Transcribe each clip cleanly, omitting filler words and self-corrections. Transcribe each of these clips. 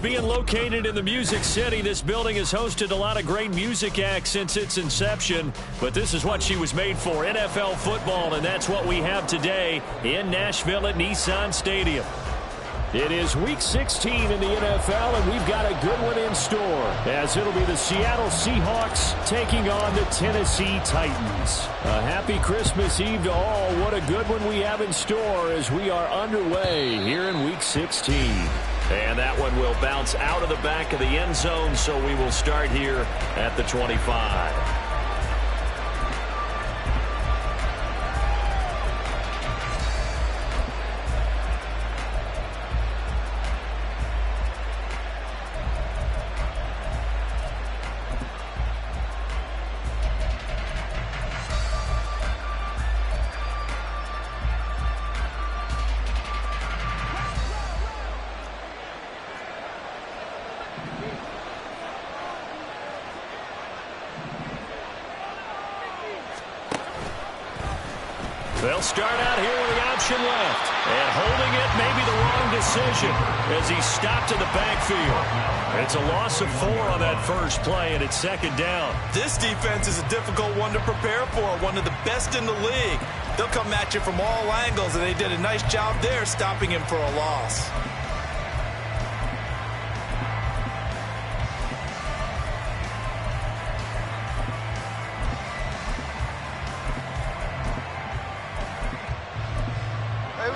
being located in the Music City, this building has hosted a lot of great music acts since its inception. But this is what she was made for, NFL football, and that's what we have today in Nashville at Nissan Stadium. It is Week 16 in the NFL, and we've got a good one in store, as it'll be the Seattle Seahawks taking on the Tennessee Titans. A happy Christmas Eve to all. What a good one we have in store as we are underway here in Week 16. And that one will bounce out of the back of the end zone, so we will start here at the 25. They'll start out here with the option left. And holding it may be the wrong decision as he stopped in the backfield. It's a loss of 4 on that first play, and it's second down. This defense is a difficult one to prepare for, one of the best in the league. They'll come at you from all angles, and they did a nice job there stopping him for a loss.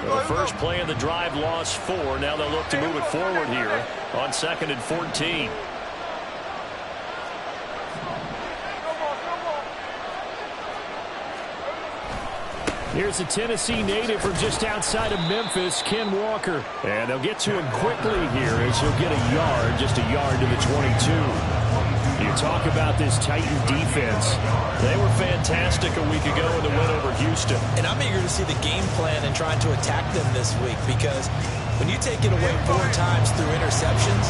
The first play of the drive lost 4. Now they'll look to move it forward here on 2nd and 14. Here's a Tennessee native from just outside of Memphis, Ken Walker. And they'll get to him quickly here as he'll get a yard, just a yard to the 22. You talk about this Titan defense. They were fantastic a week ago in the win over Houston. And I'm eager to see the game plan and trying to attack them this week, because when you take it away 4 times through interceptions,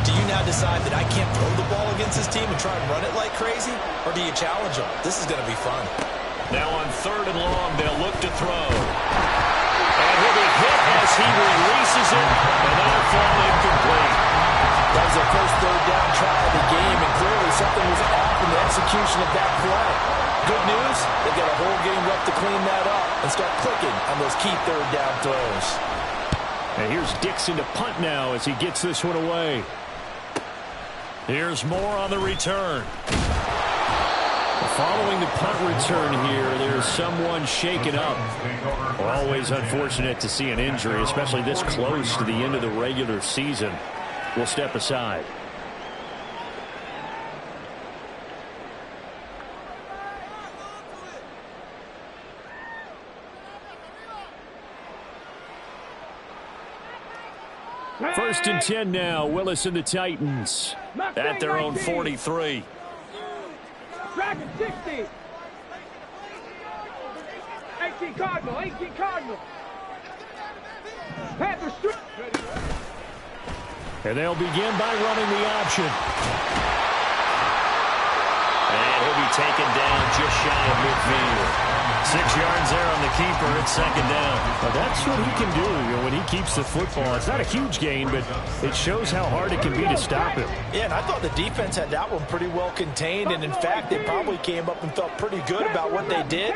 do you now decide that I can't throw the ball against this team and try and run it like crazy? Or do you challenge them? This is going to be fun. Now on 3rd and long, they'll look to throw. And he'll be hit as he releases it, and that'll fall incomplete. That was their first 3rd down try of the game, and clearly something was off in the execution of that play. Good news, they've got a whole game left to clean that up and start clicking on those key 3rd down throws. And here's Dixon to punt now as he gets this one away. Here's Moore on the return. Following the punt return here, there's someone shaken up. Always unfortunate to see an injury, especially this close to the end of the regular season. We'll step aside. First and 10 now. Willis and the Titans at their own 43. Dragon 60. 18 Cardinal. 18 Cardinal. Panthers. And they'll begin by running the option. And he'll be taken down just shy of midfield. 6 yards there on the keeper. It's second down. Well, that's what he can do when he keeps the football. It's not a huge gain, but it shows how hard it can be to stop him. Yeah, and I thought the defense had that one pretty well contained, and in fact, they probably came up and felt pretty good about what they did.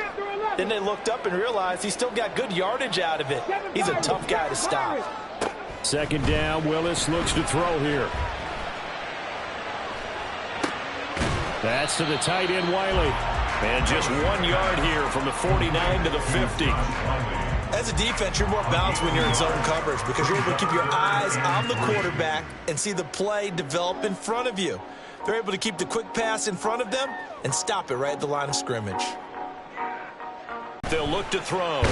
Then they looked up and realized he still got good yardage out of it. He's a tough guy to stop. Second down, Willis looks to throw here. That's to the tight end, Wiley. And just 1 yard here from the 49 to the 50. As a defense, you're more balanced when you're in zone coverage because you're able to keep your eyes on the quarterback and see the play develop in front of you. They're able to keep the quick pass in front of them and stop it right at the line of scrimmage. They'll look to throw. A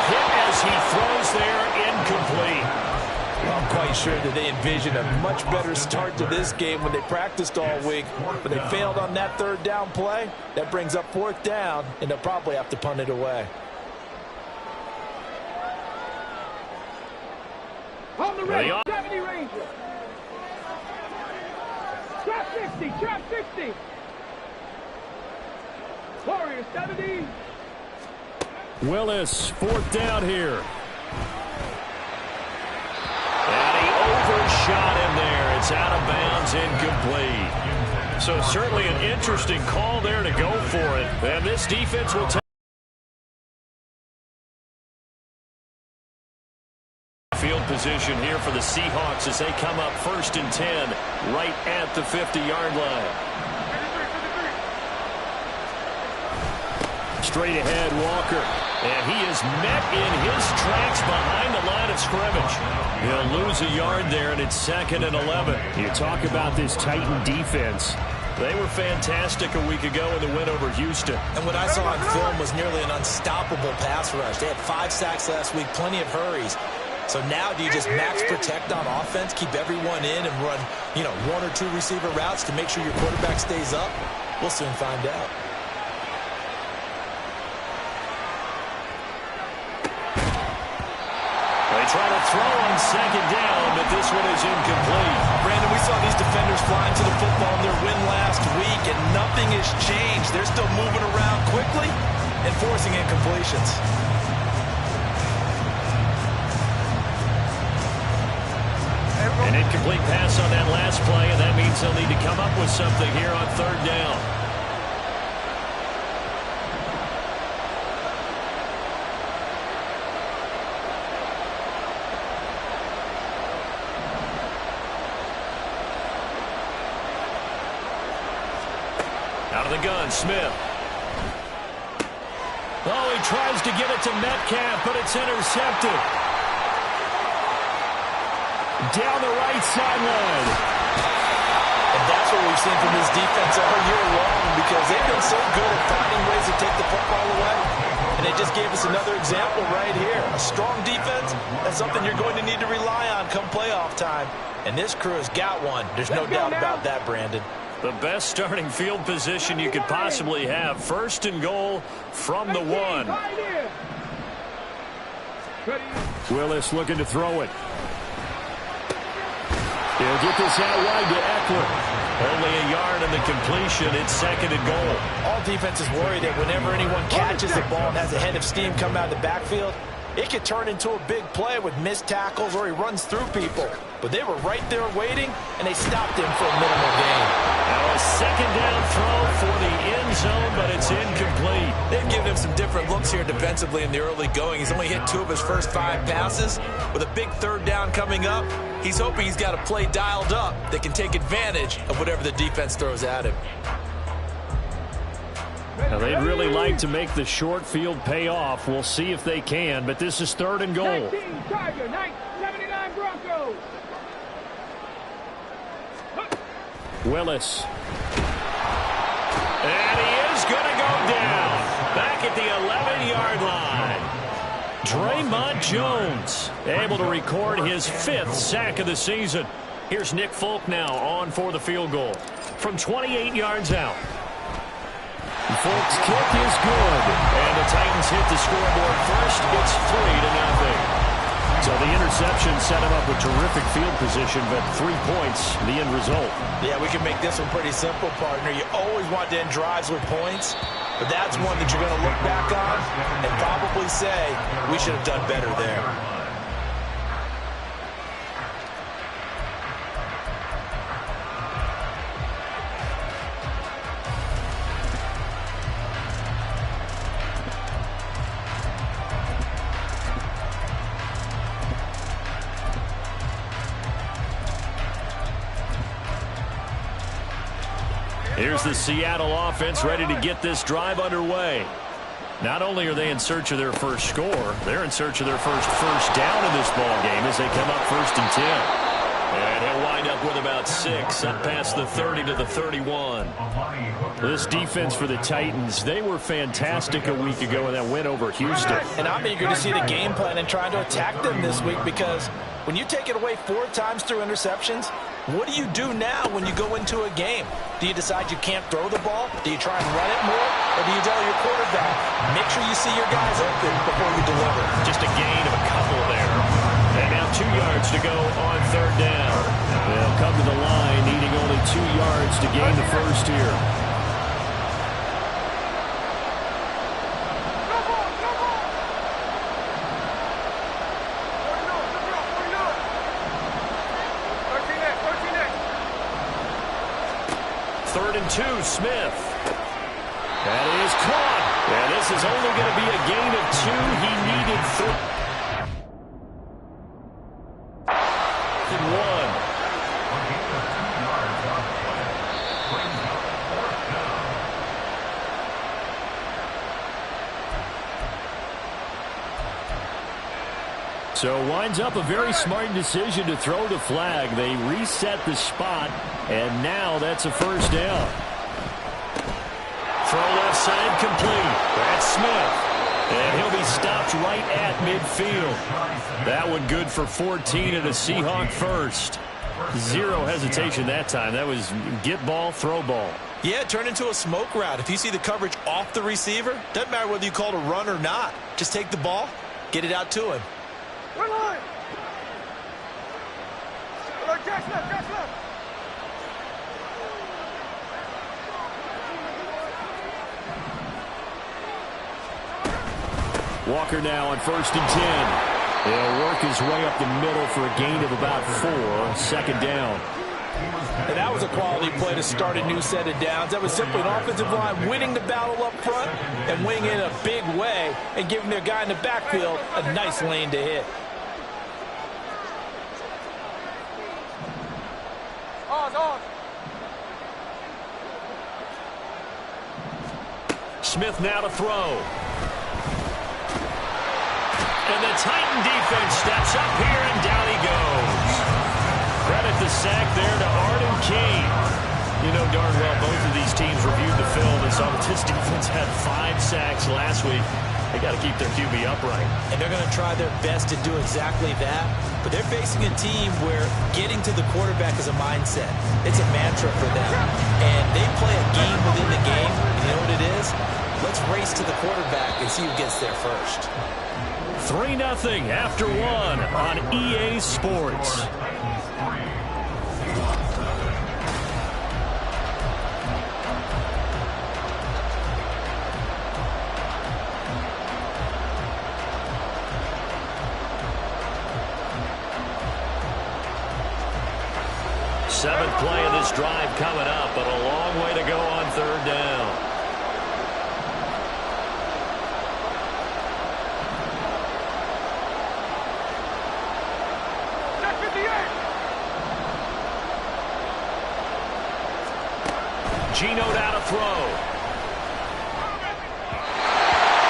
hit as he throws there, incomplete. Well, I'm quite sure that they envisioned a much better start to this game when they practiced all week, but they failed on that 3rd down play. That brings up 4th down, and they'll probably have to punt it away. On the right, 70 Ranger. Trap 60, trap 60. Warriors 70. Willis, 4th down here. And he overshot shot in there. It's out of bounds, incomplete. So certainly an interesting call there to go for it. And this defense will take field position here for the Seahawks as they come up 1st and 10 right at the 50-yard line. Straight ahead, Walker. And he is met in his tracks behind the line of scrimmage. He'll lose a yard there, and it's 2nd and 11. You talk about this Titan defense. They were fantastic a week ago in the win over Houston. And what I saw on film was nearly an unstoppable pass rush. They had 5 sacks last week, plenty of hurries. So now do you just max protect on offense, keep everyone in, and run, 1 or 2 receiver routes to make sure your quarterback stays up? We'll soon find out. They try to throw on 2nd down, but this one is incomplete. Brandon, we saw these defenders flying to the football in their win last week, and nothing has changed. They're still moving around quickly and forcing incompletions. An incomplete pass on that last play, and that means they'll need to come up with something here on 3rd down. Out of the gun, Smith. Oh, he tries to get it to Metcalf, but it's intercepted. Down the right sideline. And that's what we've seen from this defense all year long, because they've been so good at finding ways to take the football away. And they just gave us another example right here. A strong defense, that's something you're going to need to rely on come playoff time. And this crew has got one. There's no doubt about that, Brandon. The best starting field position you could possibly have. 1st and goal from the 1. Willis looking to throw it. He'll get this out wide to Eckler. Only a yard in the completion. It's 2nd and goal. All defense is worried that whenever anyone catches the ball and has a head of steam come out of the backfield, it could turn into a big play with missed tackles or he runs through people. But they were right there waiting, and they stopped him for a minimal gain. Now a 2nd down throw for the end zone, but it's incomplete. They've given him some different looks here defensively in the early going. He's only hit 2 of his first 5 passes. With a big 3rd down coming up, he's hoping he's got a play dialed up that can take advantage of whatever the defense throws at him. Now, they'd really like to make the short field pay off. We'll see if they can, but this is 3rd and goal. 19 Tiger, 79 Broncos. Willis. And he is going to go down. Back at the 11-yard line. Draymond Jones able to record his 5th sack of the season. Here's Nick Folk now on for the field goal from 28 yards out. Folk's kick is good. And the Titans hit the scoreboard first. It's 3-0. So the interception set him up with terrific field position, but 3 points, the end result. Yeah, we can make this one pretty simple, partner. You always want to end drives with points, but that's one that you're going to look back on and probably say, we should have done better there. Here's the Seattle offense ready to get this drive underway. Not only are they in search of their first score, they're in search of their first down in this ball game as they come up 1st and 10. And he'll wind up with about 6 up past the 30 to the 31. This defense for the Titans, they were fantastic a week ago in that win over Houston. And I'm eager to see the game plan and trying to attack them this week, because when you take it away 4 times through interceptions, what do you do now when you go into a game? Do you decide you can't throw the ball? Do you try and run it more? Or do you tell your quarterback, make sure you see your guys open before you deliver? Just a gain of a couple there. And now 2 yards to go on 3rd down. They'll come to the line needing only 2 yards to gain the first here. 2, Smith. That is caught. And this is only going to be a gain of 2. He needed 3. 1. So winds up a very smart decision to throw the flag. They reset the spot, and now that's a first down. Throw left side complete. That's Smith. And he'll be stopped right at midfield. That one good for 14 and a Seahawk first. Zero hesitation that time. That was get ball, throw ball. Yeah, it turned into a smoke route. If you see the coverage off the receiver, doesn't matter whether you call it a run or not. Just take the ball, get it out to him. Run line. Catch left, catch left. Walker now on 1st and 10. He'll work his way up the middle for a gain of about 4. Second down. And that was a quality play to start a new set of downs. That was simply an offensive line winning the battle up front and winning in a big way and giving their guy in the backfield a nice lane to hit. Smith now to throw. And the Titan defense steps up here, and down he goes. Credit the sack there to Arden Key. You know darn well both of these teams reviewed the film and saw that this defense had 5 sacks last week. They got to keep their QB upright. And they're going to try their best to do exactly that. But they're facing a team where getting to the quarterback is a mindset. It's a mantra for them. And they play a game within the game. And you know what it is? Let's race to the quarterback and see who gets there first. 3-0 after 1 on EA Sports. Seventh play of this drive coming up, but a long way to go on 3rd down. Geno out to throw.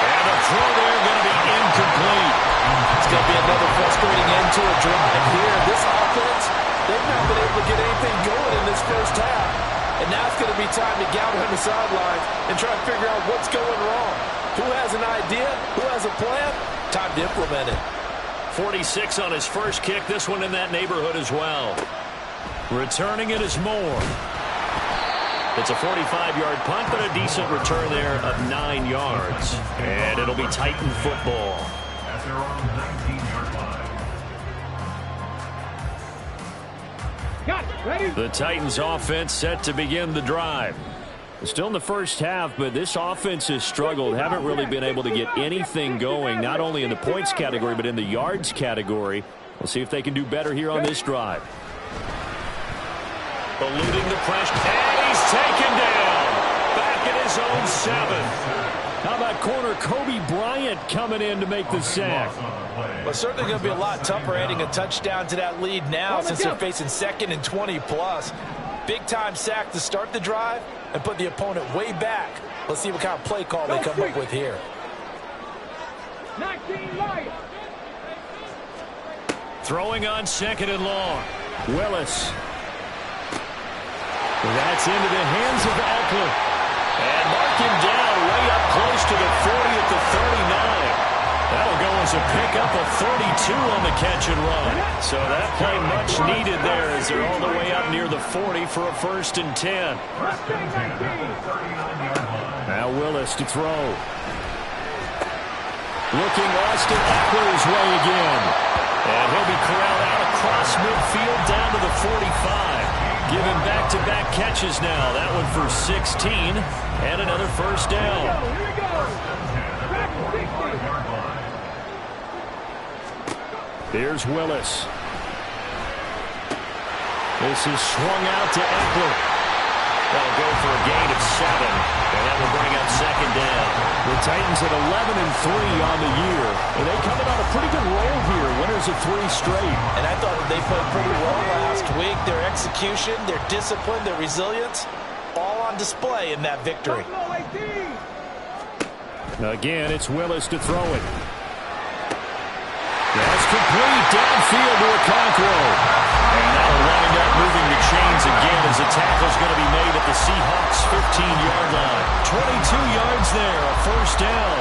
And the throw there going to be incomplete. It's going to be another frustrating end to a drive here. This offense, they've not been able to get anything going in this first half. And now it's going to be time to gather on the sidelines and try to figure out what's going wrong. Who has an idea? Who has a plan? Time to implement it. 46 on his first kick. This one in that neighborhood as well. Returning it is Moore. It's a 45-yard punt, but a decent return there of 9 yards. And it'll be Titan football. The Titans offense set to begin the drive. Still in the first half, but this offense has struggled. Haven't really been able to get anything going, not only in the points category, but in the yards category. We'll see if they can do better here on this drive. Eluding the pressure, and he's taken down. Back at his own 7. How about corner Kobe Bryant coming in to make the sack? Well, it's certainly going to be a lot tougher adding a touchdown to that lead now since they're facing 2nd and 20+. Big-time sack to start the drive and put the opponent way back. Let's see what kind of play call they come up with here. 19 Lions. Throwing on 2nd and long. Willis. That's into the hands of Eckler. And mark him down way up close to the 40 at the 39. That'll go as a pickup of 32 on the catch and run. So that play much needed there as they're all the way up near the 40 for a 1st and 10. Now Willis to throw. Looking Austin Eckler's way again. And he'll be corralled out across midfield down to the 45. Given back-to-back catches now. That one for 16 and another first down. Here we go. Back to 60. Here's Willis. This is swung out to Eckler. They'll go for a gain of 7, and that will bring up second down. The Titans at 11-3 on the year, and they coming on a pretty good roll here, winners of 3 straight. And I thought they played pretty well last week. Their execution, their discipline, their resilience, all on display in that victory. Again, it's Willis to throw it. That's complete downfield to Okonkwo. And that'll wind up moving the chains again as the tackle's going to be made at the Seahawks' 15-yard line. 22 yards there, a first down.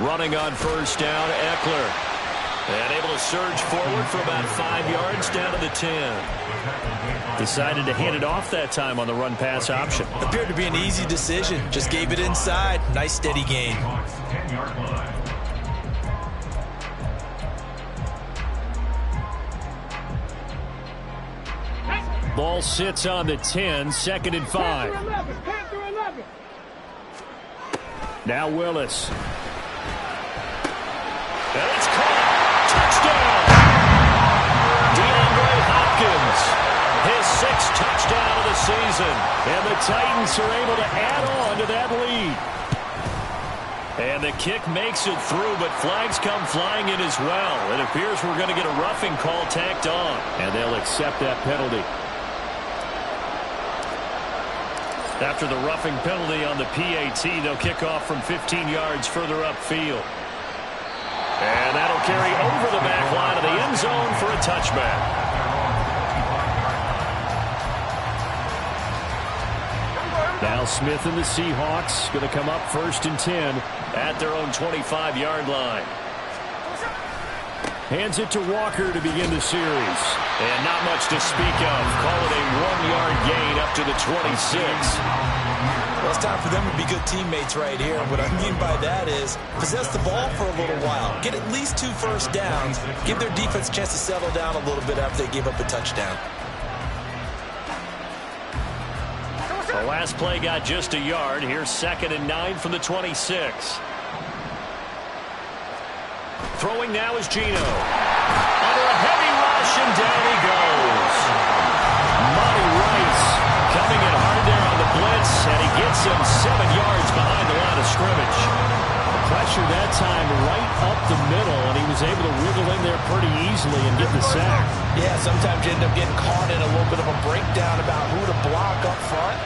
Running on first down, Eckler. And able to surge forward for about 5 yards down to the 10. Decided to hand it off that time on the run-pass option. Appeared to be an easy decision. Just gave it inside. Nice steady gain. Ball sits on the 10, 2nd and 5. Now Willis. And it's caught. Touchdown! DeAndre Hopkins, his 6th touchdown of the season. And the Titans are able to add on to that lead. And the kick makes it through, but flags come flying in as well. It appears we're going to get a roughing call tacked on. And they'll accept that penalty. After the roughing penalty on the PAT, they'll kick off from 15 yards further upfield. And that'll carry over the back line of the end zone for a touchback. Now Smith and the Seahawks going to come up 1st and 10 at their own 25-yard line. Hands it to Walker to begin the series. And not much to speak of. Call it a 1-yard gain up to the 26. Well, it's time for them to be good teammates right here. What I mean by that is possess the ball for a little while. Get at least 2 first downs. Give their defense a chance to settle down a little bit after they give up a touchdown. The last play got just a yard. Here's 2nd and 9 from the 26. Throwing now is Geno. Under a heavy rush, and down he goes. Monty Rice coming in hard there on the blitz, and he gets him 7 yards behind the line of scrimmage. Pressure that time right up the middle, and he was able to wiggle in there pretty easily and get the sack. Yeah, sometimes you end up getting caught in a little bit of a breakdown about who to block up front,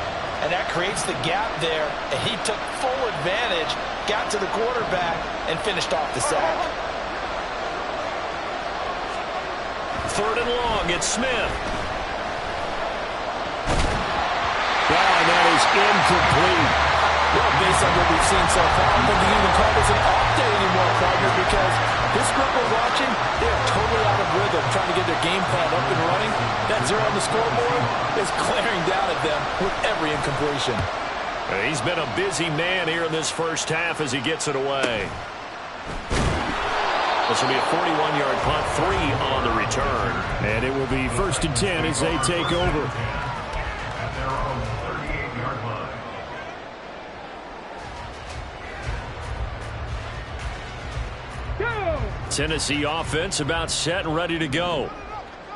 and that creates the gap there, and he took full advantage, got to the quarterback, and finished off the sack. 3rd and long, it's Smith. And that is incomplete. Well, based on what we've seen so far, I don't think you can even call this an off day anymore, partner, because this group we're watching, they are totally out of rhythm, trying to get their game plan up and running. That 0 on the scoreboard is glaring down at them with every incompletion. He's been a busy man here in this first half as he gets it away. This will be a 41-yard punt, 3 on the return. And it will be 1st and 10 as they take over. Tennessee offense about set and ready to go.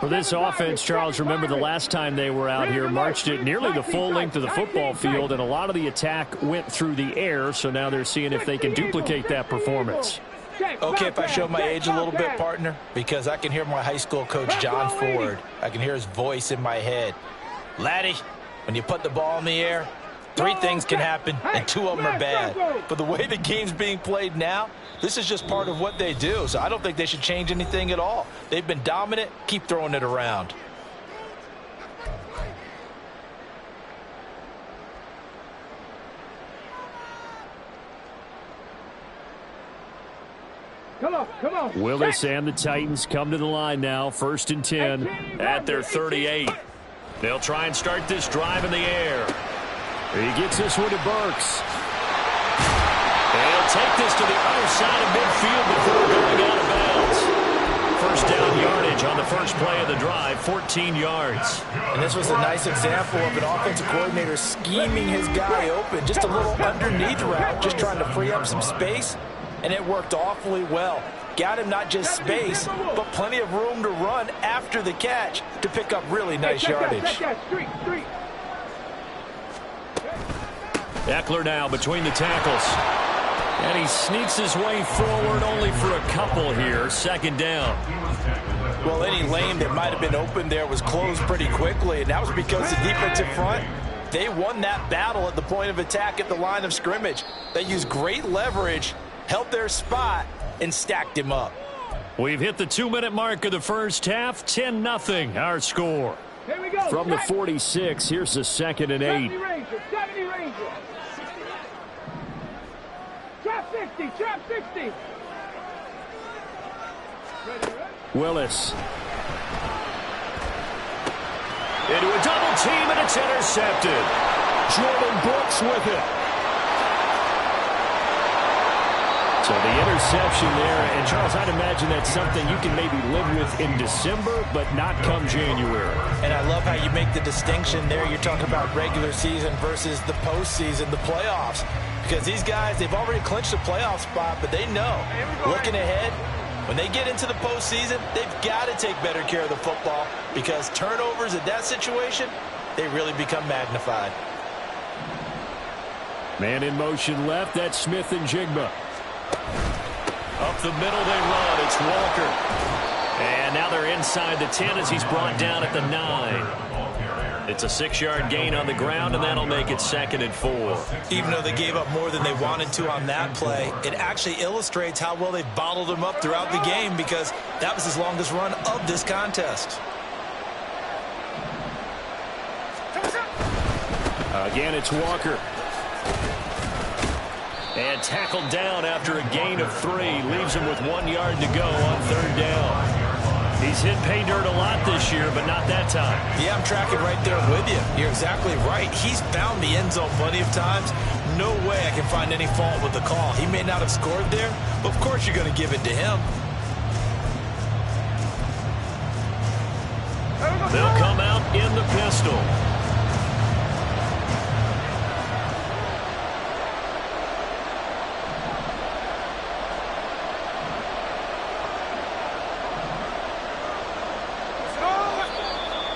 For this offense, Charles, remember the last time they were out here, marched it nearly the full length of the football field, and a lot of the attack went through the air, so now they're seeing if they can duplicate that performance. Okay, if I show my age a little bit, partner, because I can hear my high school coach, John Ford. I can hear his voice in my head. Laddie, when you put the ball in the air, 3 things can happen, and 2 of them are bad. But the way the game's being played now, this is just part of what they do, so I don't think they should change anything at all. They've been dominant. Keep throwing it around. Come on. Willis and the Titans come to the line now, 1st and 10. At their 38. They'll try and start this drive in the air. He gets this one to Burks. And he'll take this to the other side of midfield before going out of bounds. First down yardage on the first play of the drive, 14 yards. And this was a nice example of an offensive coordinator scheming his guy open. Just a little underneath route, just trying to free up some space. and it worked awfully well. Got him not just space, but plenty of room to run after the catch to pick up really nice yardage. Eckler now between the tackles. And he sneaks his way forward only for a couple here. Second down. Well, any lane that might have been open there was closed pretty quickly, and that was because the defensive front, they won that battle at the point of attack at the line of scrimmage. They used great leverage, held their spot, and stacked him up. We've hit the 2-minute mark of the first half. 10-0 our score. Here we go. From the 46, here's the 2nd and 8. 70 Rangers. Trap 60, trap 60. Willis. Into a double team, and it's intercepted. Jordan Brooks with it. So the interception there, and Charles, I'd imagine that's something you can maybe live with in December, but not come January. And I love how you make the distinction there. You're talking about regular season versus the postseason, the playoffs. Because these guys, they've already clinched a playoff spot, but they know, looking ahead, when they get into the postseason, they've got to take better care of the football because turnovers in that situation, they really become magnified. Man in motion left, that's Smith and Jigba. Up the middle they run. It's Walker. And now they're inside the 10 as he's brought down at the 9. It's a 6-yard gain on the ground, and that'll make it 2nd and 4. Even though they gave up more than they wanted to on that play, it actually illustrates how well they've bottled him up throughout the game because that was his longest run of this contest. Again, it's Walker. And tackled down after a gain of 3. Leaves him with 1 yard to go on 3rd down. He's hit pay dirt a lot this year, but not that time. Yeah, I'm tracking right there with you. You're exactly right. He's found the end zone plenty of times. No way I can find any fault with the call. He may not have scored there, but of course you're going to give it to him. They'll come out in the pistol.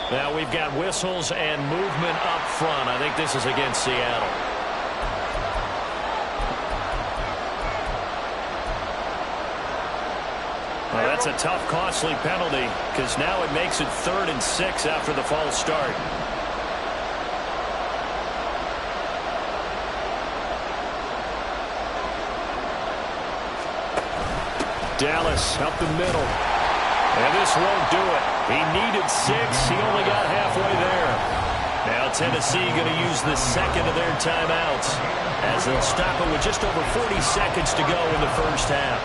Now we've got whistles and movement up front. I think this is against Seattle. Well, that's a tough, costly penalty because now it makes it 3rd and 6 after the false start. Dallas up the middle. And this won't do it. He needed 6. He only got halfway there. Now Tennessee going to use the 2nd of their timeouts as they'll stop it with just over 40 seconds to go in the first half.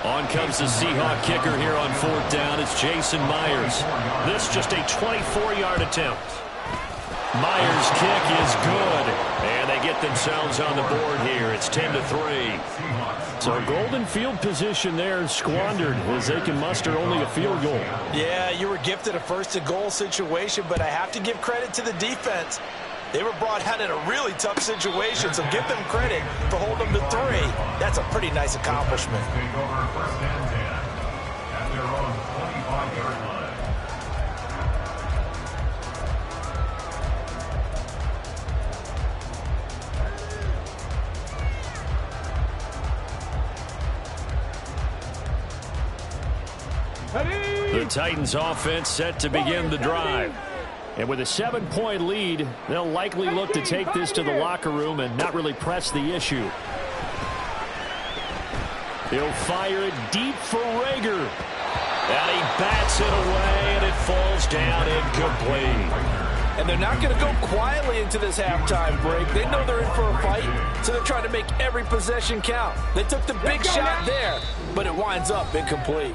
On comes the Seahawk kicker here on 4th down. It's Jason Myers. This just a 24-yard attempt. Myers' kick is good, and they get themselves on the board here. It's 10-3. So golden field position there squandered as they can muster only a field goal. Yeah, you were gifted a 1st and goal situation, but I have to give credit to the defense. They were brought out in a really tough situation, so give them credit for holding them to 3. That's a pretty nice accomplishment. The Titans offense set to begin the drive. And with a 7-point lead, they'll likely look to take this to the locker room and not really press the issue. He'll fire it deep for Rager. And he bats it away, and it falls down incomplete. And they're not going to go quietly into this halftime break. They know they're in for a fight, so they're trying to make every possession count. They took the big shot there, but it winds up incomplete.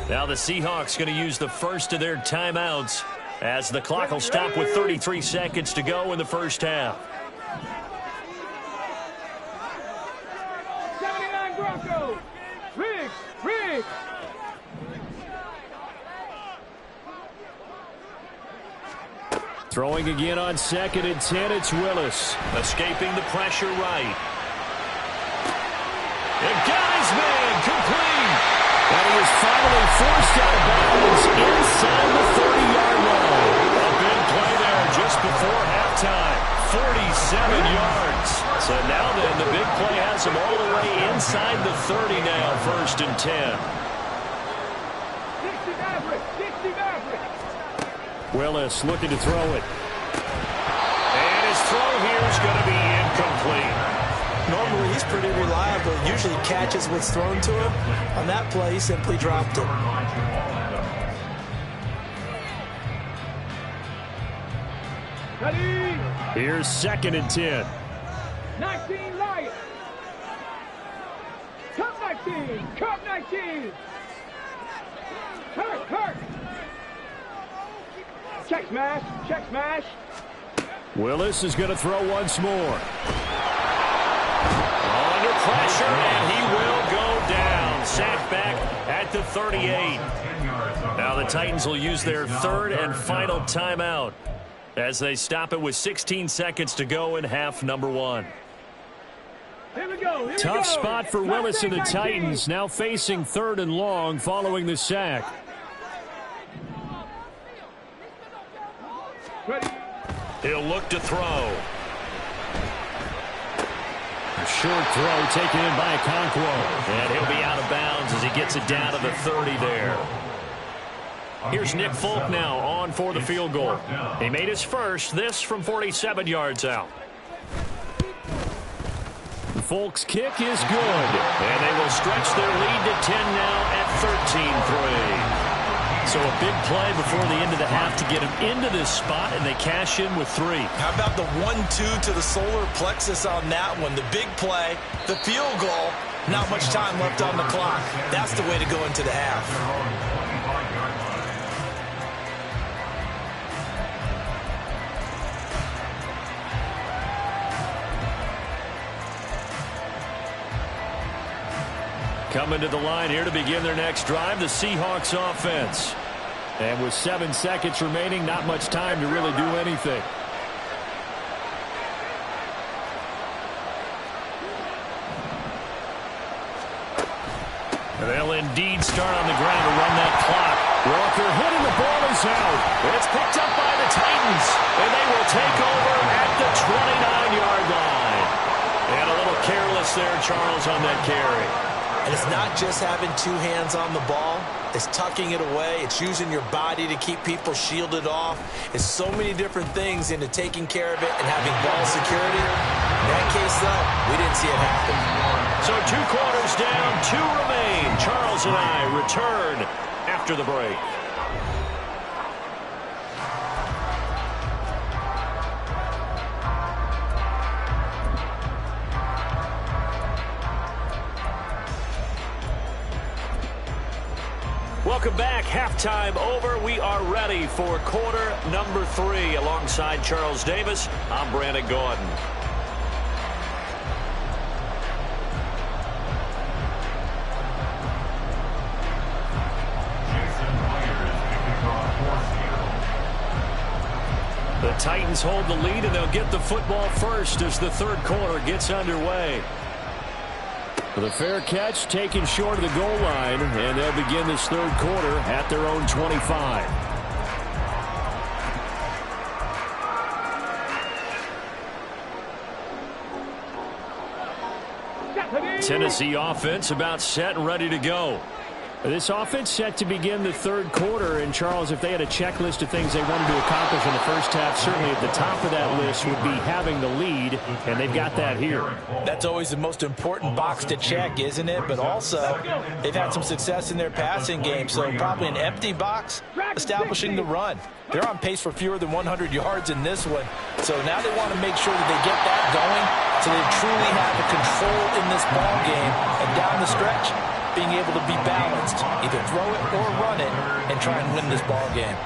Now the Seahawks going to use the 1st of their timeouts as the clock will stop with 33 seconds to go in the first half. 79 Broncos. Riggs. Throwing again on 2nd and 10, it's Willis. Escaping the pressure right. And got his man complete. And he is finally forced out of bounds inside the 30-yard line. A big play there just before halftime. 47 yards. So now then, the big play has him all the way inside the 30 now, 1st and 10. 60 Maverick, 60 Maverick. Willis looking to throw it. And his throw here is going to be incomplete. Normally, he's pretty reliable. Usually catches what's thrown to him. On that play, he simply dropped it. Ready? Here's 2nd and 10. 19 Lions. Cup 19. Cup 19. Kirk. Check smash. Check smash. Willis is going to throw once more. Under pressure, and he will go down. Sacked back at the 38. Now the Titans will use their 3rd and final timeout as they stop it with 16 seconds to go in half number 1. Here we go. Tough spot for Willis and the Titans, now facing 3rd and long following the sack. Ready? He'll look to throw. A short throw taken in by Okonkwo. And he'll be out of bounds as he gets it down to the 30 there. Here's Nick Folk now on for the field goal. He made his first, this from 47 yards out. Folk's kick is good. And they will stretch their lead to 10 now at 13-3. So a big play before the end of the half to get him into this spot, and they cash in with 3. How about the 1-2 to the solar plexus on that one? The big play, the field goal, not much time left on the clock. That's the way to go into the half. Coming to the line here to begin their next drive, the Seahawks offense. And with 7 seconds remaining, not much time to really do anything. They'll indeed start on the ground to run that clock. Walker hitting, the ball is out. It's picked up by the Titans, and they will take over at the 29-yard line. And a little careless there, Charles, on that carry. And it's not just having 2 hands on the ball. It's tucking it away. It's using your body to keep people shielded off. It's so many different things into taking care of it and having ball security. In that case, though, we didn't see it happen. So 2 quarters down, 2 remain. Charles and I return after the break. Welcome back. Halftime over. We are ready for quarter number 3. Alongside Charles Davis, I'm Brandon Gordon. The Titans hold the lead, and they'll get the football first as the 3rd quarter gets underway. The fair catch taken short of the goal line, and they'll begin this 3rd quarter at their own 25. Tennessee offense about set and ready to go. This offense set to begin the 3rd quarter, and Charles, if they had a checklist of things they wanted to accomplish in the first half, certainly at the top of that list would be having the lead, and they've got that here. That's always the most important box to check, isn't it? But also, they've had some success in their passing game, so probably an empty box, establishing the run. They're on pace for fewer than 100 yards in this one, so now they want to make sure that they get that going so they truly have a control in this ball game, and down the stretch, being able to be balanced, either throw it or run it, and try and win this ball game.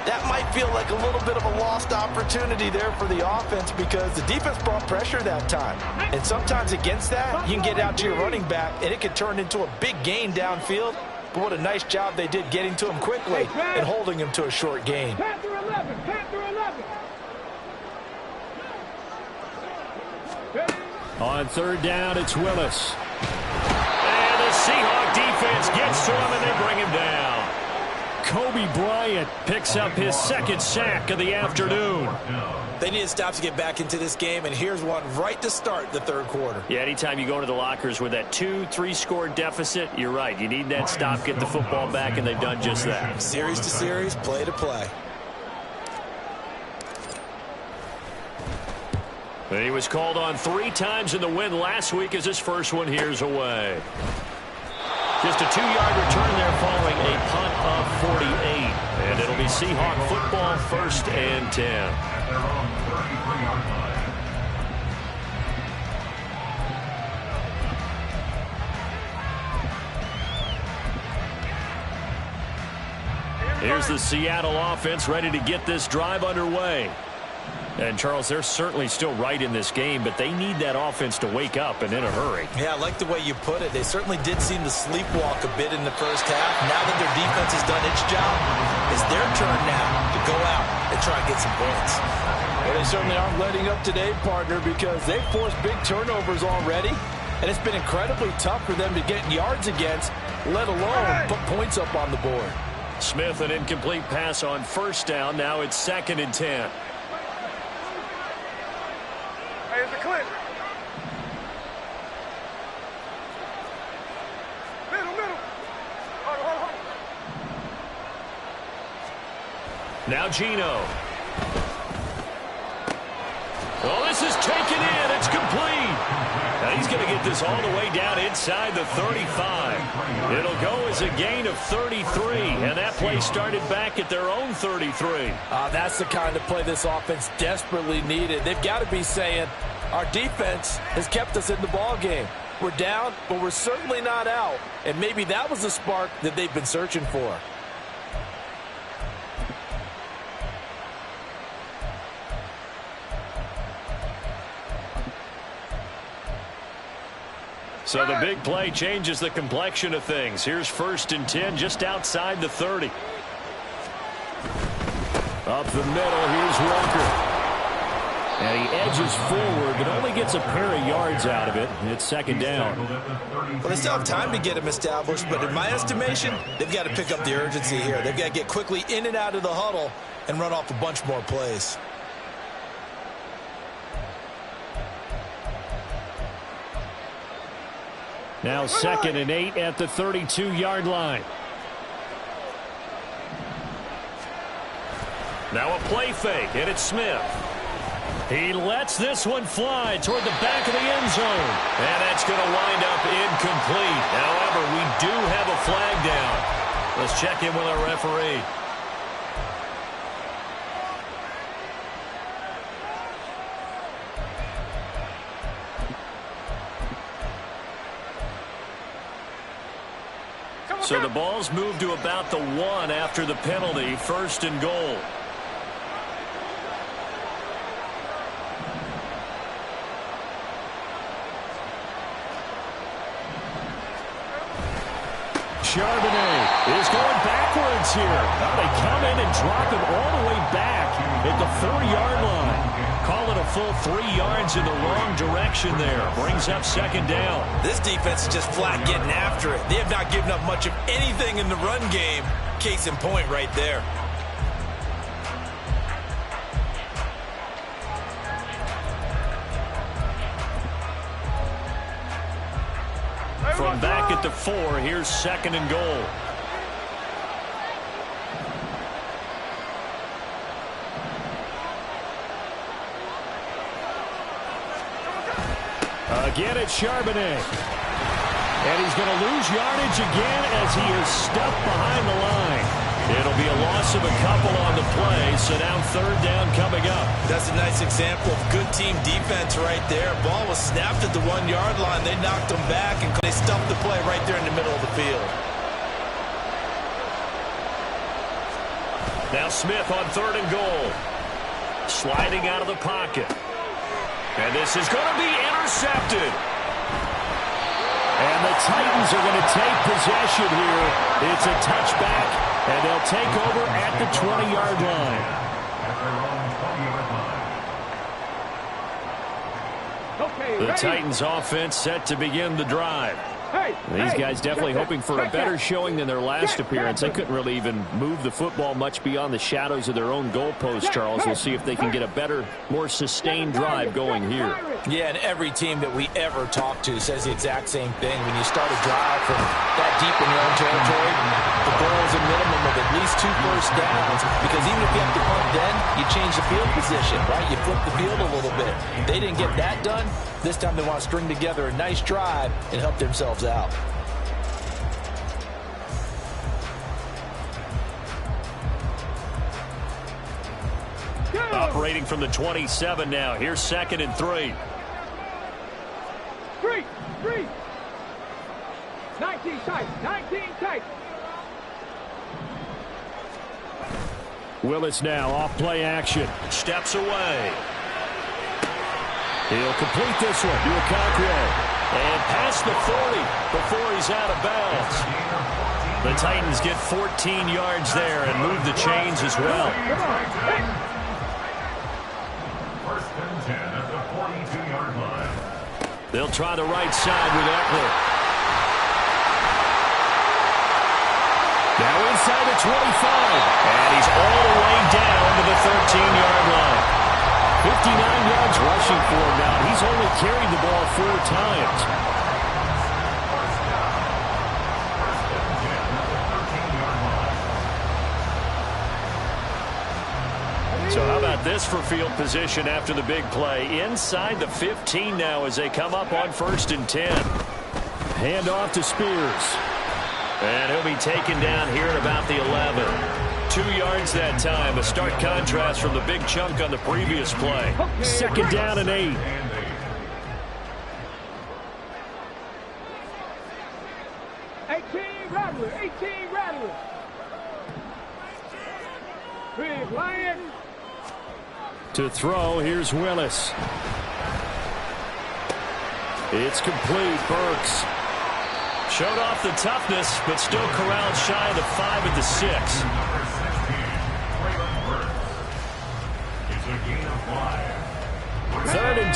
That might feel like a little bit of a lost opportunity there for the offense because the defense brought pressure that time. And sometimes against that, you can get out to your running back, and it can turn into a big gain downfield. But what a nice job they did getting to him quickly and holding him to a short gain. Panther 11, Panther 11. On third down, it's Willis. And the Seahawk defense gets to him, and they bring him down. Kobe Bryant picks up his second sack of the afternoon. They need to stop to get back into this game, and here's one right to start the third quarter. Yeah, anytime you go into the lockers with that 2-3 score deficit, you're right. You need that stop, get the football back, and they've done just that. Series to series, play to play. And he was called on 3 times in the win last week as his first one here's away. Just a 2-yard return there following a punt of 48. And it'll be Seahawk football, 1st and 10. Here's the Seattle offense ready to get this drive underway. And, Charles, they're certainly still right in this game, but they need that offense to wake up and in a hurry. Yeah, I like the way you put it. They certainly did seem to sleepwalk a bit in the first half. Now that their defense has done its job, it's their turn now to go out and try and get some points. Well, they certainly aren't letting up today, partner, because they've forced big turnovers already, and it's been incredibly tough for them to get yards against, let alone put points up on the board. Smith, an incomplete pass on 1st down. Now it's 2nd and 10. Hey, it's a clip. Middle. Hold on. Now Geno. Well, this is taken in. It's complete. Now he's going to get this all the way down inside the 35. It'll go as a gain of 33, and that play started back at their own 33. That's the kind of play this offense desperately needed. They've got to be saying, our defense has kept us in the ball game. We're down, but we're certainly not out. And maybe that was the spark that they've been searching for. So the big play changes the complexion of things. Here's 1st and 10 just outside the 30. Up the middle, here's Walker. And he edges forward, but only gets a pair of yards out of it. It's 2nd down. Well, they still have time to get him established, but in my estimation, they've got to pick up the urgency here. They've got to get quickly in and out of the huddle and run off a bunch more plays. Now 2nd and 8 at the 32-yard line. Now a play fake, and it's Smith. He lets this one fly toward the back of the end zone. And that's going to wind up incomplete. However, we do have a flag down. Let's check in with our referee. So the ball's moved to about the 1 after the penalty, 1st and goal. Charbonnet is going backwards here. Now they come in and drop him all the way back at the 4-yard line. Call it a full 3 yards in the wrong direction there. Brings up 2nd down. This defense is just flat getting after it. They have not given up much of anything in the run game. Case in point right there. From back at the 4, here's 2nd and goal. Again, it's Charbonnet. And he's going to lose yardage again as he is stuffed behind the line. It'll be a loss of a couple on the play, so now 3rd down coming up. That's a nice example of good team defense right there. Ball was snapped at the 1-yard line. They knocked him back, and they stuffed the play right there in the middle of the field. Now Smith on 3rd and goal. Sliding out of the pocket. And this is going to be intercepted. And the Titans are going to take possession here. It's a touchback, and they'll take over at the 20-yard line. The Titans offense set to begin the drive. These guys definitely hoping for a better showing than their last appearance. They couldn't really even move the football much beyond the shadows of their own goalpost, Charles. We'll see if they can get a better, more sustained drive going here. Yeah, and every team that we ever talk to says the exact same thing. When you start a drive from that deep in your own territory, the goal is a minimum of at least 2 first downs, because even if you have to punt then, you change the field position, right? You flip the field a little bit. They didn't get that done. This time they want to string together a nice drive and help themselves out. Operating from the 27 now. Here's 2nd and 3. 3. 19 tight. Willis now off play action. Steps away. He'll complete this one to Okonkwo. And past the 40 before he's out of bounds. The Titans get 14 yards there and move the chains as well. First and 10 at the 42-yard line. They'll try the right side with Eckler. Now inside the 25. And he's all the way down to the 13-yard line. 59 yards rushing for him now. He's only carried the ball 4 times. So how about this for field position after the big play? Inside the 15 now as they come up on 1st and 10. Hand off to Spears. And he'll be taken down here at about the 11. 2 yards that time. A stark contrast from the big chunk on the previous play. 2nd down and 8. 18 Rattler. Big Lion. To throw, here's Willis. It's complete. Burks showed off the toughness, but still corralled shy of the 5 at the 6. It's a gain of 5. 3rd and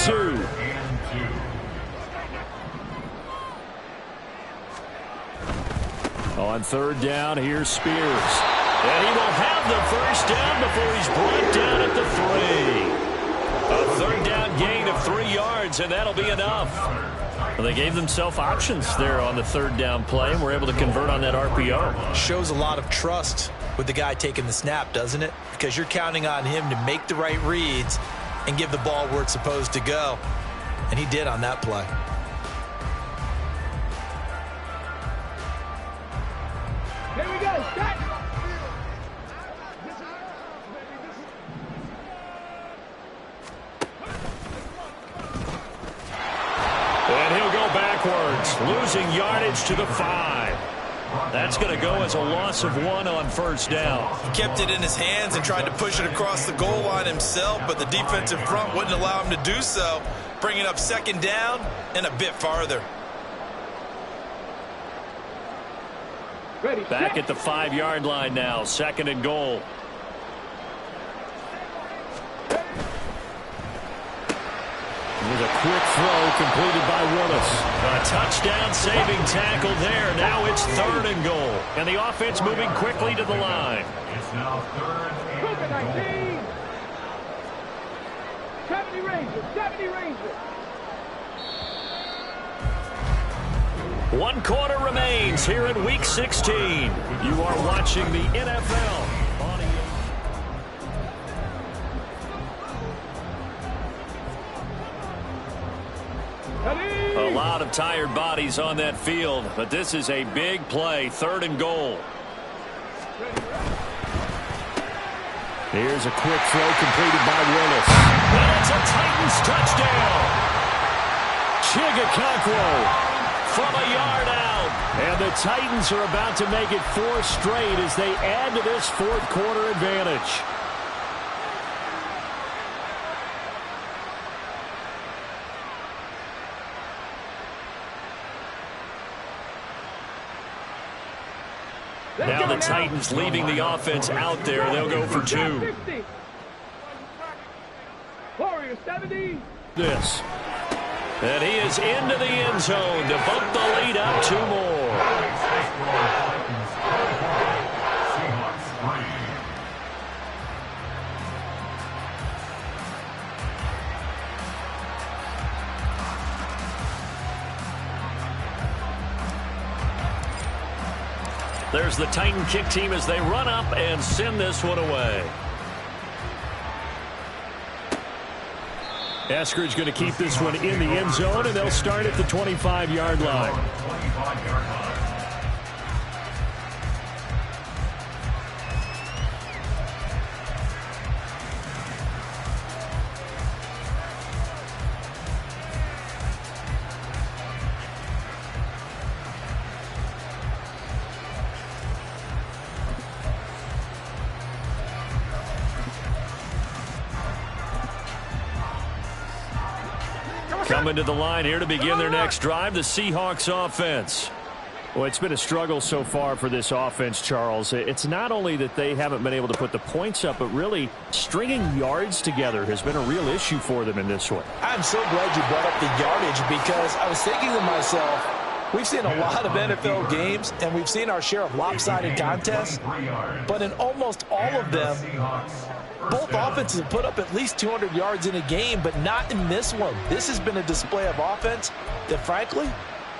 2. On 3rd down, here's Spears. And he will have the 1st down before he's brought down at the 3. A 3rd down gain of 3 yards, and that'll be enough. Well, they gave themselves options there on the 3rd down play, and were able to convert on that RPO. Shows a lot of trust with the guy taking the snap, doesn't it? Because you're counting on him to make the right reads and give the ball where it's supposed to go. And he did on that play. Here we go. Start. And he'll go backwards, losing yardage to the 5. That's going to go as a loss of 1 on 1st down. He kept it in his hands and tried to push it across the goal line himself, but the defensive front wouldn't allow him to do so, bringing up 2nd down and a bit farther. Ready. Back at the 5-yard line now, 2nd and goal. With a quick throw completed by Willis. A touchdown saving tackle there. Now it's 3rd and goal. And the offense moving quickly to the line. It's now 3rd and 19. 70 Rangers. 1 quarter remains here in Week 16. You are watching the NFL. A lot of tired bodies on that field, but this is a big play, 3rd and goal. Here's a quick throw completed by Willis. And it's a Titans touchdown. Okonkwo from a yard out. And the Titans are about to make it 4 straight as they add to this 4th quarter advantage. Now the Titans leaving the offense out there. They'll go for 2. Warriors 70. This. And he is into the end zone to bump the lead up 2 more. There's the Titan kick team as they run up and send this one away. Eskridge going to keep this one in the end zone, and they'll start at the 25-yard line. Coming to the line here to begin their next drive, the Seahawks offense. Well, it's been a struggle so far for this offense, Charles. It's not only that they haven't been able to put the points up, but really stringing yards together has been a real issue for them in this one. I'm so glad you brought up the yardage because I was thinking to myself, we've seen a lot of NFL games, and we've seen our share of lopsided contests, but in almost all of them, both offenses have put up at least 200 yards in a game, but not in this one. This has been a display of offense that, frankly,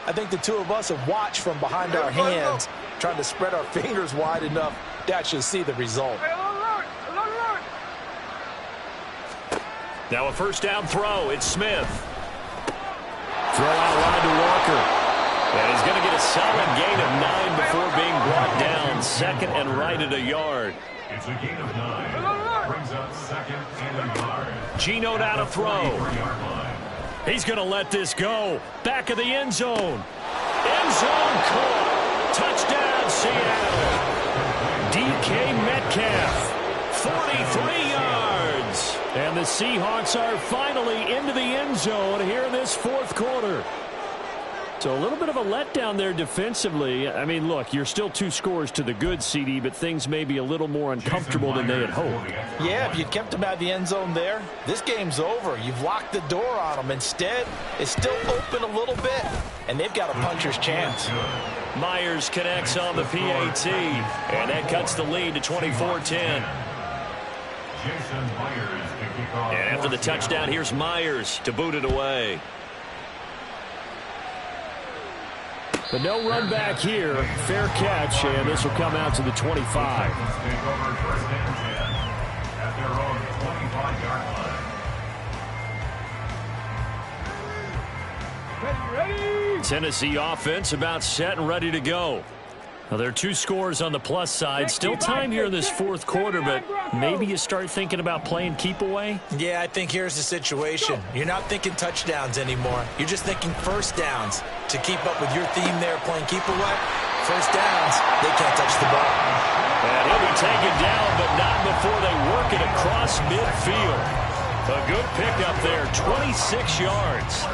I think the two of us have watched from behind our hands, trying to spread our fingers wide enough to actually see the result. Now a first down throw. It's Smith. Throw out wide to Walker. And he's going to get a solid gain of 9 before being brought down. Second and right at a yard. It's a gain of 9. Brings up second and a yard. Geno down to throw. He's going to let this go. Back of the end zone. End zone caught. Touchdown, Seattle. DK Metcalf, 43 yards. And the Seahawks are finally into the end zone here in this fourth quarter. So a little bit of a letdown there defensively. I mean, look, you're still 2 scores to the good, CD, but things may be a little more uncomfortable than they had hoped. Yeah, if you'd kept him out of the end zone there, this game's over. You've locked the door on them. Instead, it's still open a little bit, and they've got a puncher's chance. Myers connects on the PAT, and that cuts the lead to 24-10. And after the touchdown, here's Myers to boot it away. But no run back here. Fair catch, and this will come out to the 25. Tennessee offense about set and ready to go. Now, there are 2 scores on the plus side. Still time here in this fourth quarter, but maybe you start thinking about playing keep away? Yeah, I think here's the situation. You're not thinking touchdowns anymore. You're just thinking first downs. To keep up with your theme there, playing keep away, first downs, they can't touch the ball. And he'll be taken down, but not before they work it across midfield. A good pickup there, 26 yards.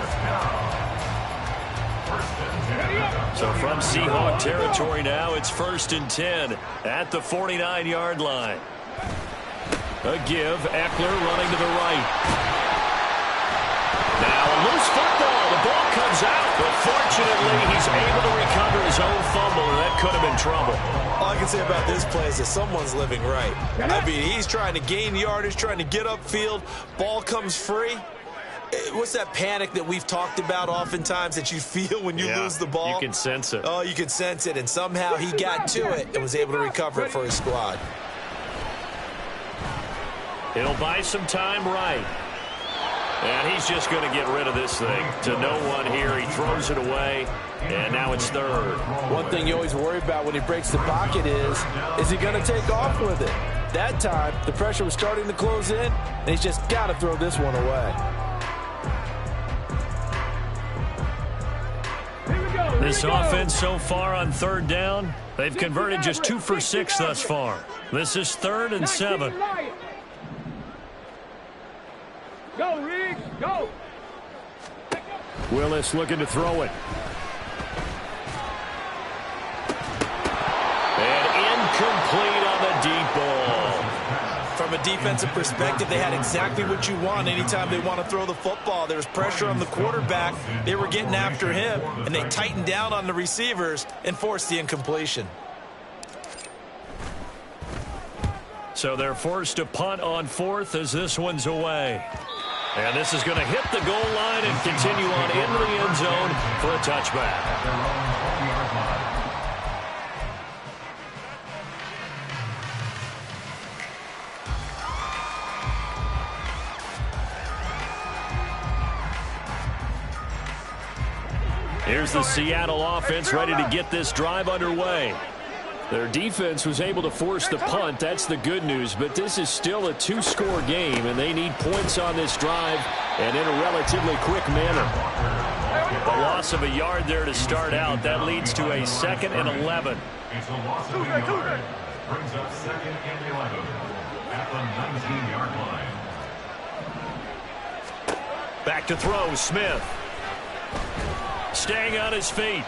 So from Seahawk territory now, it's 1st and 10 at the 49-yard line. A give, Eckler running to the right. Now a loose football, the ball comes out, but fortunately he's able to recover his own fumble, and that could have been trouble. All I can say about this play is that someone's living right. I mean, he's trying to gain yardage, trying to get upfield, ball comes free. What's that panic that we've talked about oftentimes that you feel when you lose the ball? You can sense it. Oh, you can sense it, and somehow he got to it and was able to recover it for his squad. He'll buy some time right. And he's just going to get rid of this thing to no one here. He throws it away, and now it's 3rd. One thing you always worry about when he breaks the pocket is he going to take off with it? That time, the pressure was starting to close in, and he's just got to throw this one away. This offense so far on 3rd down, they've converted just 2 for 6 thus far. This is 3rd and 7. Go, Riggs, go. Willis looking to throw it. And incomplete on the deep ball. From a a defensive perspective, they had exactly what you want anytime they want to throw the football. There was pressure on the quarterback. They were getting after him, and they tightened down on the receivers and forced the incompletion. So they're forced to punt on 4th as this one's away. And this is going to hit the goal line and continue on into the end zone for a touchback. Here's the Seattle offense ready to get this drive underway. Their defense was able to force the punt. That's the good news. But this is still a 2-score game, and they need points on this drive and in a relatively quick manner. A loss of a yard there to start out. That leads to a 2nd and 11. It's a loss of a yard. Brings up 2nd and 11 at the 19-yard line. Back to throw, Smith. Staying on his feet.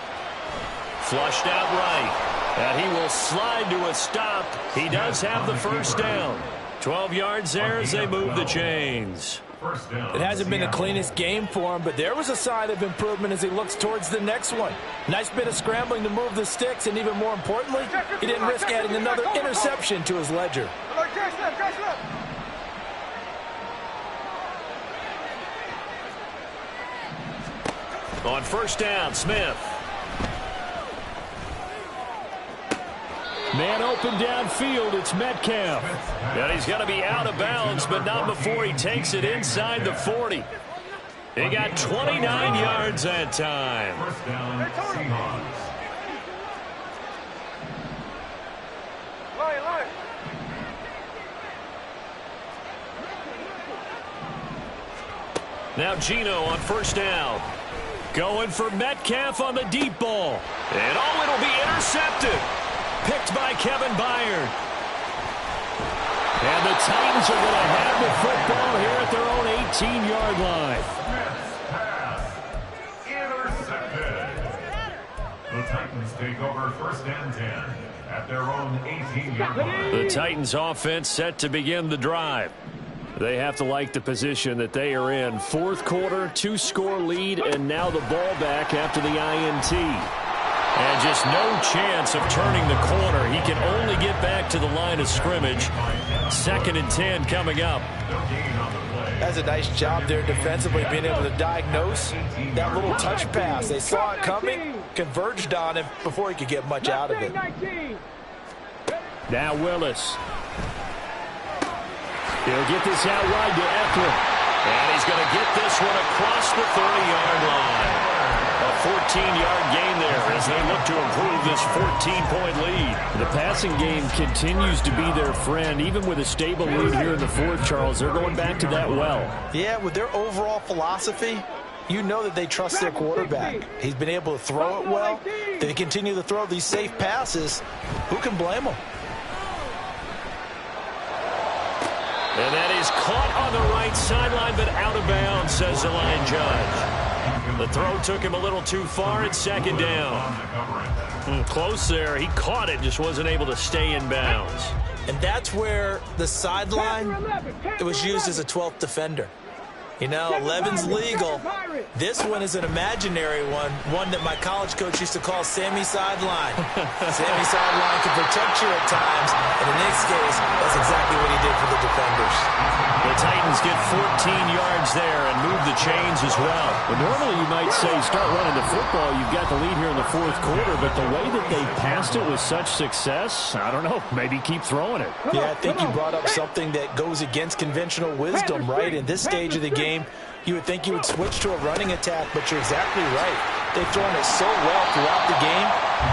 Flushed out right. And he will slide to a stop. He does have the first down. 12 yards there as they move the chains. It hasn't been the cleanest game for him, but there was a sign of improvement as he looks towards the next one. Nice bit of scrambling to move the sticks, and even more importantly, he didn't risk adding another interception to his ledger. On first down, Smith. Man open downfield, it's Metcalf. And he's going to be out of bounds, but not before he takes it inside the 40. He got 29 yards that time. First down, Seahawks. Now Geno on first down. Going for Metcalf on the deep ball. And oh, it'll be intercepted. Picked by Kevin Byard. And the Titans are going to have the football here at their own 18-yard line. Smith's pass intercepted. The Titans take over 1st and 10 at their own 18-yard line. The Titans offense set to begin the drive. They have to like the position that they are in. 4th quarter, 2-score lead, and now the ball back after the INT. And just no chance of turning the corner. He can only get back to the line of scrimmage. 2nd and 10 coming up. That's a nice job there defensively, being able to diagnose that little touch pass. They saw it coming, converged on him before he could get much out of it. Now Willis. He'll get this out wide to Eckler. And he's going to get this one across the 30-yard line. A 14-yard gain there as they look to improve this 14-point lead. The passing game continues to be their friend. Even with a stable lead here in the 4th, Charles, they're going back to that well. Yeah, with their overall philosophy, you know that they trust their quarterback. He's been able to throw it well. They continue to throw these safe passes. Who can blame them? And that is caught on the right sideline, but out of bounds, says the line judge. The throw took him a little too far. It's 2nd down. Close there. He caught it, just wasn't able to stay in bounds. And that's where the sideline, it was used as a 12th defender. You know, 11's legal. This one is an imaginary one that my college coach used to call Sammy Sideline. Sammy Sideline can protect you at times, and in this case, that's exactly what he did for the defenders. The Titans get 14 yards there and move the chains as well. Well, normally you might say start running the football. You've got the lead here in the 4th quarter, but the way that they passed it with such success, I don't know, maybe keep throwing it. Yeah, I think you brought up something that goes against conventional wisdom, right? In this stage of the game, you would think you would switch to a running attack, but you're exactly right. They've thrown it so well throughout the game,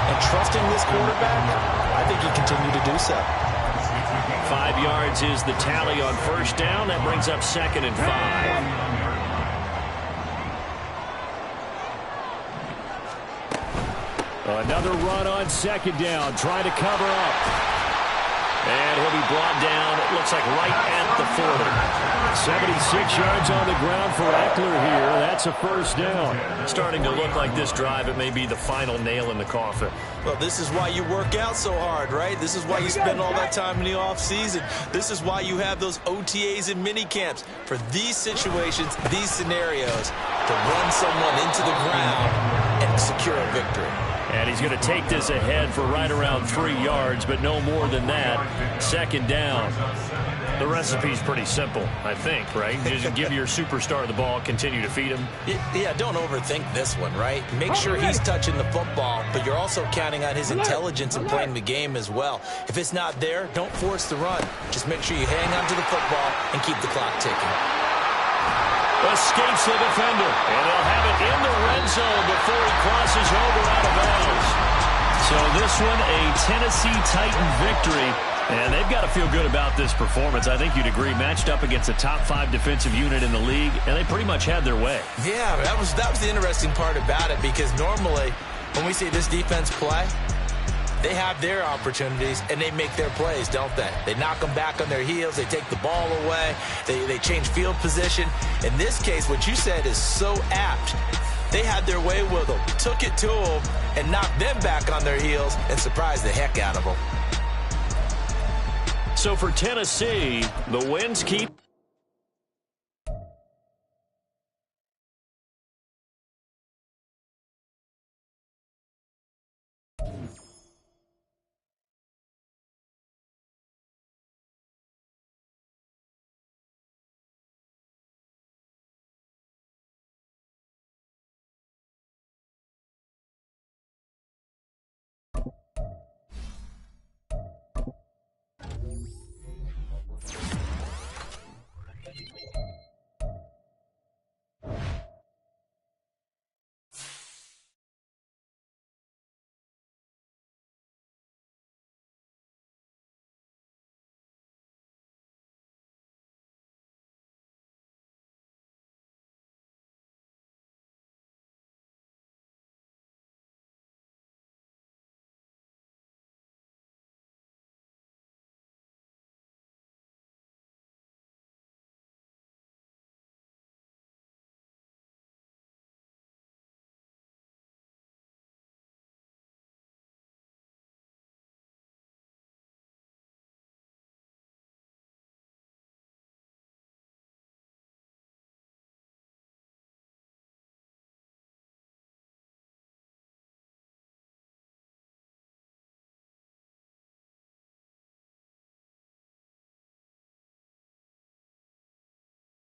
and trusting this quarterback, I think he continued to do so. 5 yards is the tally on first down. That brings up 2nd and 5. Another run on 2nd down, trying to cover up. And he'll be brought down, it looks like right at the 40. 76 yards on the ground for Eckler here. That's a first down. Starting to look like this drive, it may be the final nail in the coffin. Well, this is why you work out so hard, right? This is why you spend all that time in the offseason. This is why you have those OTAs and mini camps. For these situations, these scenarios, to run someone into the ground and secure a victory. And he's going to take this ahead for right around 3 yards, but no more than that. Second down. The recipe's pretty simple, I think, right? Just give your superstar the ball, continue to feed him. Yeah, don't overthink this one, right? Make sure he's touching the football, but you're also counting on his intelligence in playing the game as well. If it's not there, don't force the run. Just make sure you hang on to the football and keep the clock ticking. Escapes the defender, and he'll have it in the red zone before he crosses over out of bounds. So this one, a Tennessee Titan victory, and they've got to feel good about this performance. I think you'd agree, matched up against a top 5 defensive unit in the league, and they pretty much had their way. Yeah, that was the interesting part about it, because normally when we see this defense play, they have their opportunities, and they make their plays, don't they? They knock them back on their heels. They take the ball away. They change field position. In this case, what you said is so apt. They had their way with them, took it to them, and knocked them back on their heels and surprised the heck out of them. So for Tennessee, the wins keep